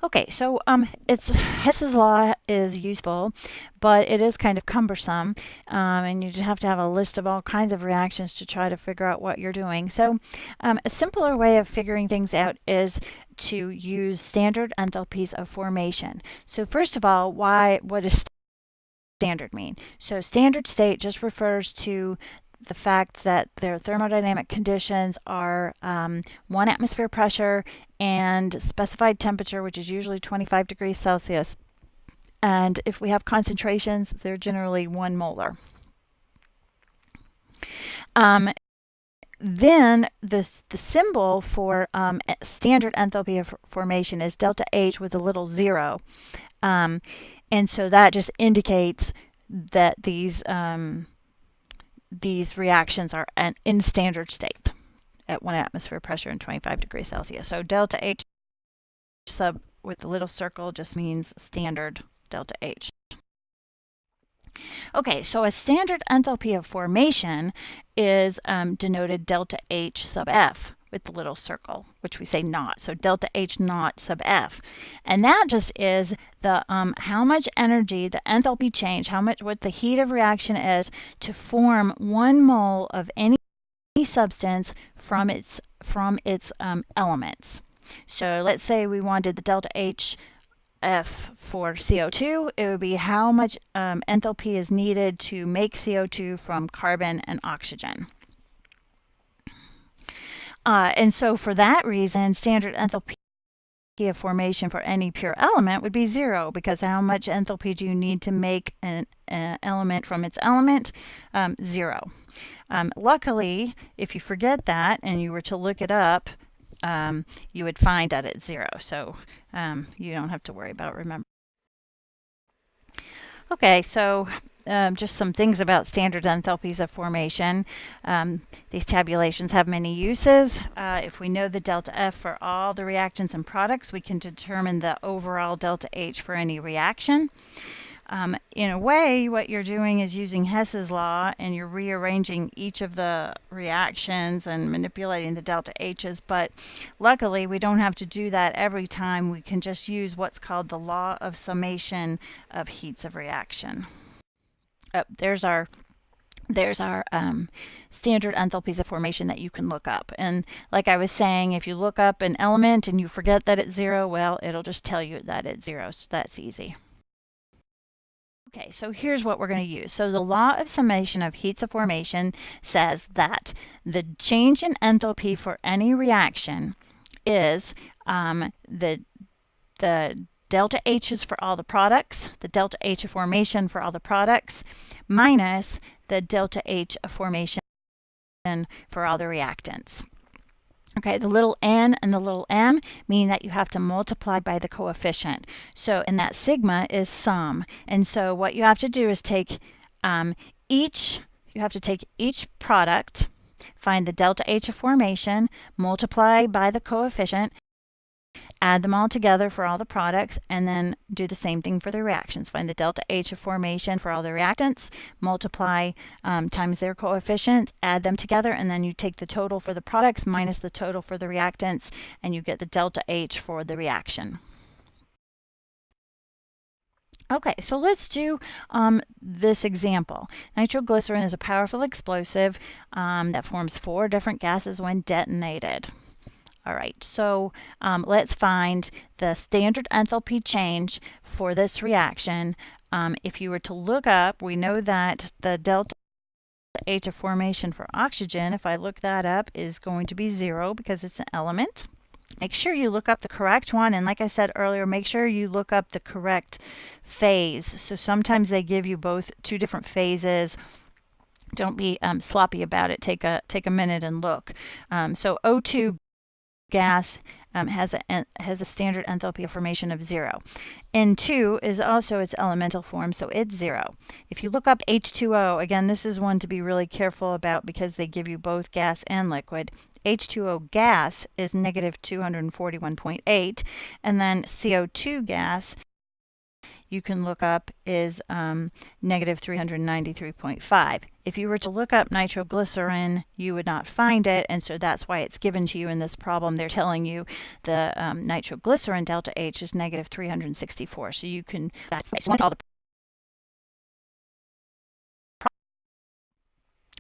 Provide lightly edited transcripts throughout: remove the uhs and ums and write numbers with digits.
Okay, so it's Hess's law is useful, but it is kind of cumbersome, and you just have to have a list of all kinds of reactions to try to figure out what you're doing. So a simpler way of figuring things out is to use standard enthalpies of formation. So first of all, what does standard mean? So standard state just refers to the fact that their thermodynamic conditions are 1 atmosphere pressure and specified temperature, which is usually 25 degrees Celsius. And if we have concentrations, they're generally 1 molar. Then the symbol for standard enthalpy of formation is delta H with a little 0. And so that just indicates that these reactions are in standard state at 1 atmosphere pressure and 25 degrees Celsius. So delta H sub with the little circle just means standard delta H. Okay, so a standard enthalpy of formation is denoted delta H sub F with the little circle, which we say naught. So delta H naught sub F. And that just is the how much energy, the enthalpy change, what the heat of reaction is to form 1 mole of any substance from its elements. So let's say we wanted the delta H F for CO2, it would be how much enthalpy is needed to make CO2 from carbon and oxygen. And so for that reason, standard enthalpy of formation for any pure element would be 0, because how much enthalpy do you need to make an element from its element? 0. Luckily, if you forget that and you were to look it up, you would find that it's 0. So you don't have to worry about remembering. Okay, so just some things about standard enthalpies of formation. These tabulations have many uses. If we know the delta F for all the reactants and products, we can determine the overall delta H for any reaction. In a way, what you're doing is using Hess's law, and you're rearranging each of the reactions and manipulating the delta H's, but luckily we don't have to do that every time. We can just use what's called the law of summation of heats of reaction. There's our standard enthalpies of formation that you can look up. And like I was saying, if you look up an element and you forget that it's 0, well, it'll just tell you that it's 0, so that's easy. Okay, so here's what we're going to use. So the law of summation of heats of formation says that the change in enthalpy for any reaction is the delta H's for all the products, the delta H of formation for all the products, minus the delta H of formation for all the reactants. Okay, the little n and the little m mean that you have to multiply by the coefficient. So, and that sigma is sum. And so what you have to do is take each product, find the delta H of formation, multiply by the coefficient, add them all together for all the products, and then do the same thing for the reactions. Find the delta H of formation for all the reactants, multiply times their coefficient, add them together, and then you take the total for the products minus the total for the reactants, and you get the delta H for the reaction. Okay, so let's do this example. Nitroglycerin is a powerful explosive that forms 4 different gases when detonated. All right, so let's find the standard enthalpy change for this reaction. If you were to look up, we know that the delta H of formation for oxygen, if I look that up, is going to be 0 because it's an element. Make sure you look up the correct one, and like I said earlier, make sure you look up the correct phase. So sometimes they give you both 2 different phases. Don't be sloppy about it. Take a minute and look. So O2 gas has a standard enthalpy of formation of 0. N2 is also its elemental form, so it's 0. If you look up H2O, again, this is one to be really careful about because they give you both gas and liquid. H2O gas is negative 241.8, and then CO2 gas you can look up is negative 393.5. If you were to look up nitroglycerin, you would not find it, and so that's why it's given to you in this problem. They're telling you the nitroglycerin delta H is negative 364. So you can all the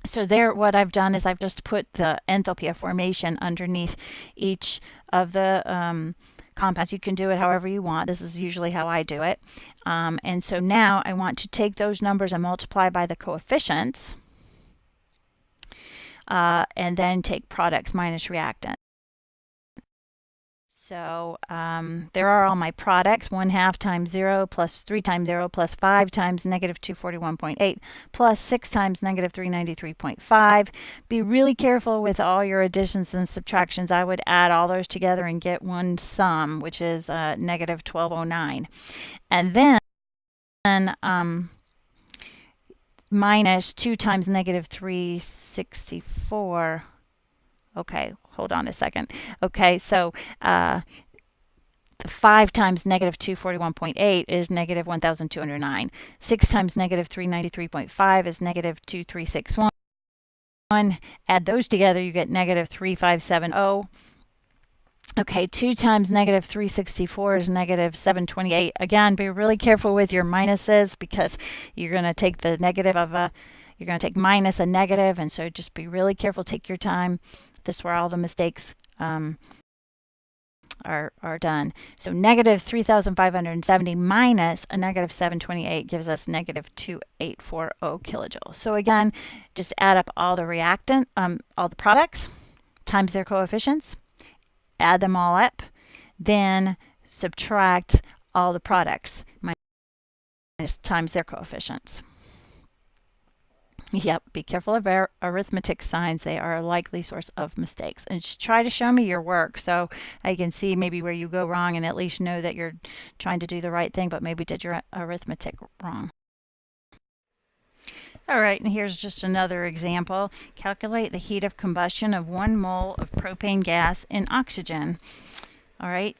So there, what I've done is I've just put the enthalpy of formation underneath each of the compounds. You can do it however you want. This is usually how I do it. And so now I want to take those numbers and multiply by the coefficients, and then take products minus reactant. So there are all my products: 1/2 times 0 plus 3 times 0 plus 5 times negative 241.8 plus 6 times negative 393.5. Be really careful with all your additions and subtractions. I would add all those together and get one sum, which is negative 1209. And then minus 2 times negative 364. Okay, hold on a second. Okay, so 5 times negative 241.8 is negative 1,209. 6 times negative 393.5 is negative 2361. Add those together, you get negative 3570. Okay, 2 times negative 364 is negative 728. Again, be really careful with your minuses, because you're going to take the negative of you're going to take minus a negative, and so just be really careful. Take your time. This is where all the mistakes are done. So negative 3,570 minus a negative 728 gives us negative 2840 kilojoules. So again, just add up all the reactant, all the products times their coefficients, add them all up, then subtract all the products minus times their coefficients. Yep, be careful of arithmetic signs. They are a likely source of mistakes. And just try to show me your work so I can see maybe where you go wrong, and at least know that you're trying to do the right thing, but maybe did your arithmetic wrong. All right, and here's just another example. Calculate the heat of combustion of 1 mole of propane gas in oxygen. All right,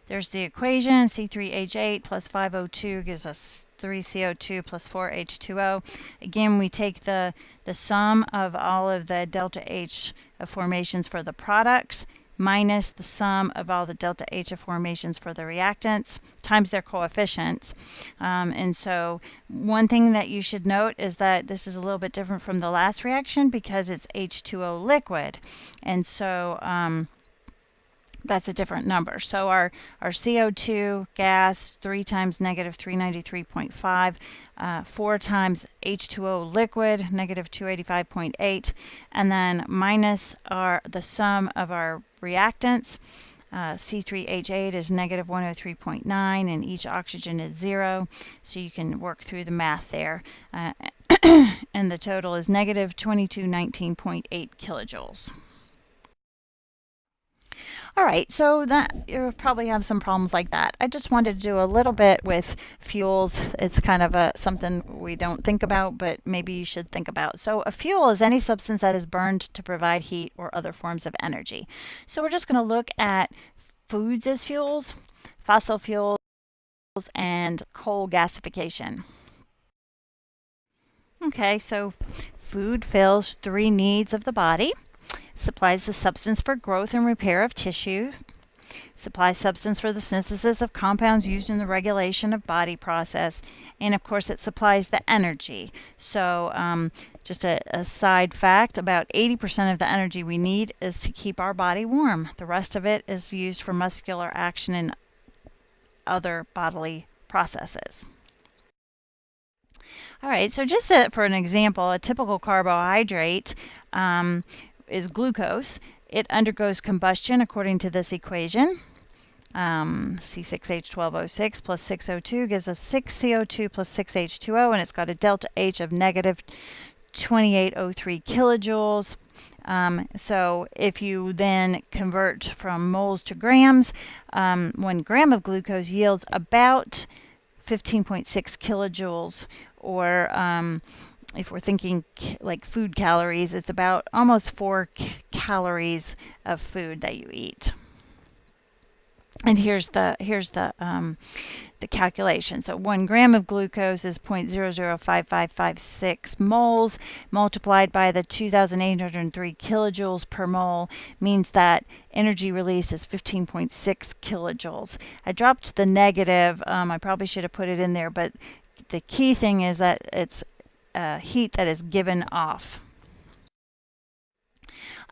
there's the equation. C3H8 plus 5O2 gives us 3CO2 plus 4H2O. Again, we take the sum of all of the delta H of formations for the products minus the sum of all the delta H of formations for the reactants times their coefficients. And so one thing that you should note is that this is a little bit different from the last reaction because it's H2O liquid. And so that's a different number. So our CO2 gas, 3 times negative 393.5, 4 times H2O liquid, negative 285.8, and then minus the sum of our reactants. C3H8 is negative 103.9, and each oxygen is 0. So you can work through the math there. And the total is negative 2219.8 kilojoules. All right, so that you probably have some problems like that. I just wanted to do a little bit with fuels. It's kind of something we don't think about, but maybe you should think about. So a fuel is any substance that is burned to provide heat or other forms of energy. So we're just going to look at foods as fuels, fossil fuels, and coal gasification. Okay, so food fills 3 needs of the body. Supplies the substance for growth and repair of tissue, supplies substance for the synthesis of compounds used in the regulation of body process, and of course it supplies the energy. So just a side fact, about 80% of the energy we need is to keep our body warm. The rest of it is used for muscular action and other bodily processes. All right, so just for an example, a typical carbohydrate is glucose. It undergoes combustion according to this equation. C6H12O6 plus 6O2 gives us 6CO2 plus 6H2O, and it's got a delta H of negative 2803 kilojoules. So if you then convert from moles to grams, 1 gram of glucose yields about 15.6 kilojoules, or if we're thinking like food calories, it's about almost 4 calories of food that you eat. And here's the the calculation. So 1 gram of glucose is 0.005556 moles multiplied by the 2,803 kilojoules per mole means that energy release is 15.6 kilojoules. I dropped the negative. I probably should have put it in there, but the key thing is that it's heat that is given off.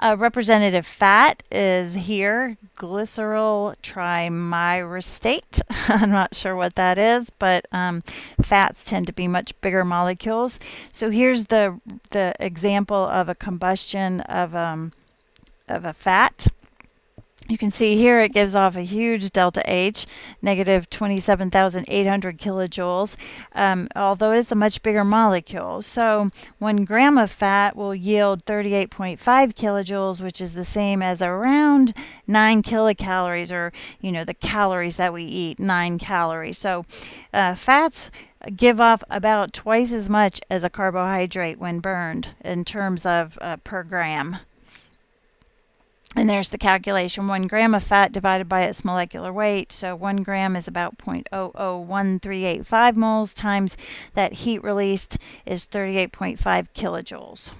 Representative fat is here, glyceryl trimyrostate. I'm not sure what that is, but fats tend to be much bigger molecules. So here's the example of a combustion of a fat. You can see here it gives off a huge delta H, negative 27,800 kilojoules, although it's a much bigger molecule. So 1 gram of fat will yield 38.5 kilojoules, which is the same as around 9 kilocalories, or the calories that we eat, 9 calories. So fats give off about twice as much as a carbohydrate when burned in terms of per gram. And there's the calculation, 1 gram of fat divided by its molecular weight. So 1 gram is about 0.001385 moles times that heat released is 38.5 kilojoules.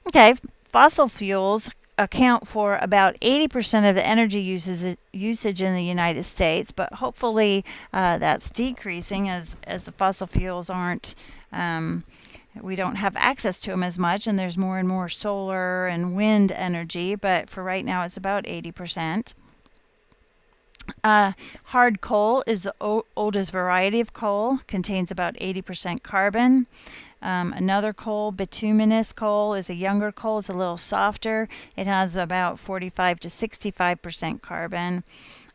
Okay, fossil fuels account for about 80% of the energy usage in the United States, but hopefully that's decreasing as the fossil fuels aren't we don't have access to them as much, and there's more and more solar and wind energy, but for right now it's about 80%. Hard coal is the oldest variety of coal, contains about 80% carbon. Another coal, bituminous coal, is a younger coal. It's a little softer. It has about 45 to 65% carbon.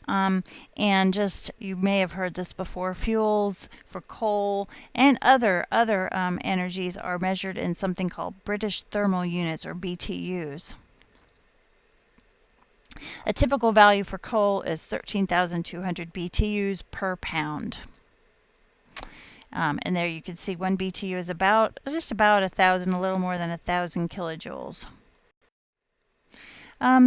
And just, you may have heard this before, fuels for coal and other energies are measured in something called British thermal units, or BTUs. A typical value for coal is 13,200 BTUs per pound. And there you can see 1 BTU is just about 1,000, a little more than 1,000 kilojoules.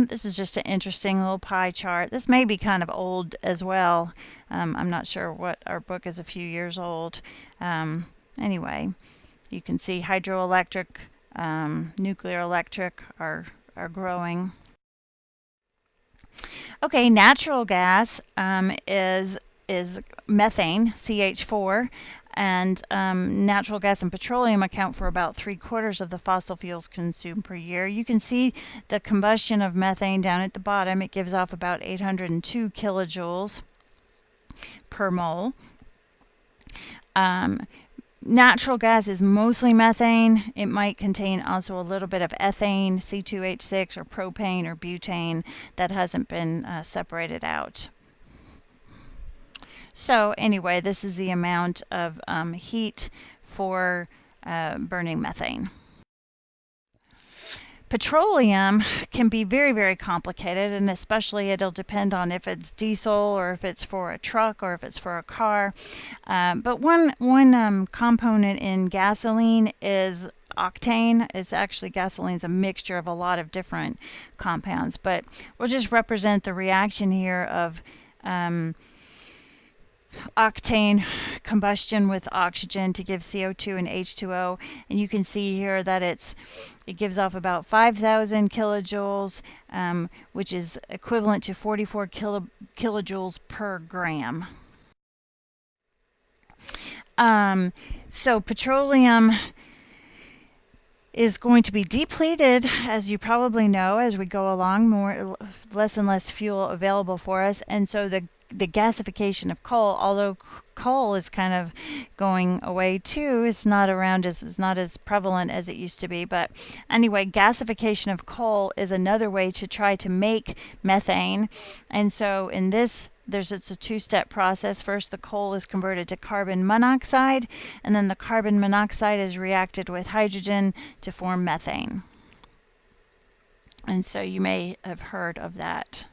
This is just an interesting little pie chart. This may be kind of old as well. I'm not sure what, our book is a few years old. Anyway, you can see hydroelectric, nuclear electric are growing. Okay, natural gas is methane, CH4. And natural gas and petroleum account for about 3/4 of the fossil fuels consumed per year. You can see the combustion of methane down at the bottom. It gives off about 802 kilojoules per mole. Natural gas is mostly methane. It might contain also a little bit of ethane, C2H6, or propane or butane that hasn't been separated out. So anyway, this is the amount of heat for burning methane. Petroleum can be very, very complicated, and especially it'll depend on if it's diesel or if it's for a truck or if it's for a car. But one component in gasoline is octane. It's actually, gasoline's a mixture of a lot of different compounds, but we'll just represent the reaction here of octane combustion with oxygen to give CO2 and H2O, and you can see here that it gives off about 5,000 kilojoules, which is equivalent to 44 kilojoules per gram. So petroleum is going to be depleted, as you probably know, as we go along, less and less fuel available for us, and so the gasification of coal, although coal is kind of going away too, it's not as prevalent as it used to be. But anyway, gasification of coal is another way to try to make methane. And so in this, it's a two-step process. First, the coal is converted to carbon monoxide, and then the carbon monoxide is reacted with hydrogen to form methane. And so you may have heard of that.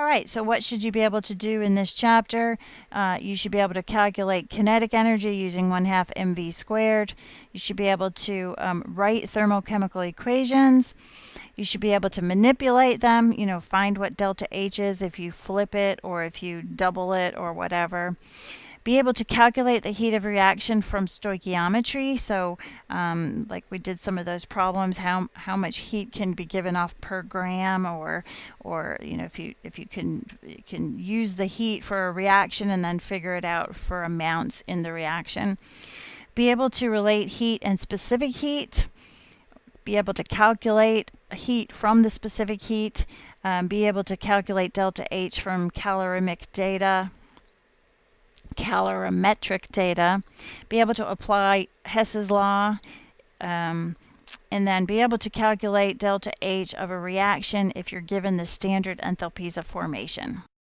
All right, so what should you be able to do in this chapter? You should be able to calculate kinetic energy using 1/2 mv squared. You should be able to write thermochemical equations. You should be able to manipulate them, find what delta H is if you flip it or if you double it or whatever. Be able to calculate the heat of reaction from stoichiometry. So like we did some of those problems, how much heat can be given off per gram, or if you can use the heat for a reaction and then figure it out for amounts in the reaction. Be able to relate heat and specific heat. Be able to calculate heat from the specific heat. Be able to calculate delta H from calorimetric data, be able to apply Hess's law, and then be able to calculate delta H of a reaction if you're given the standard enthalpies of formation.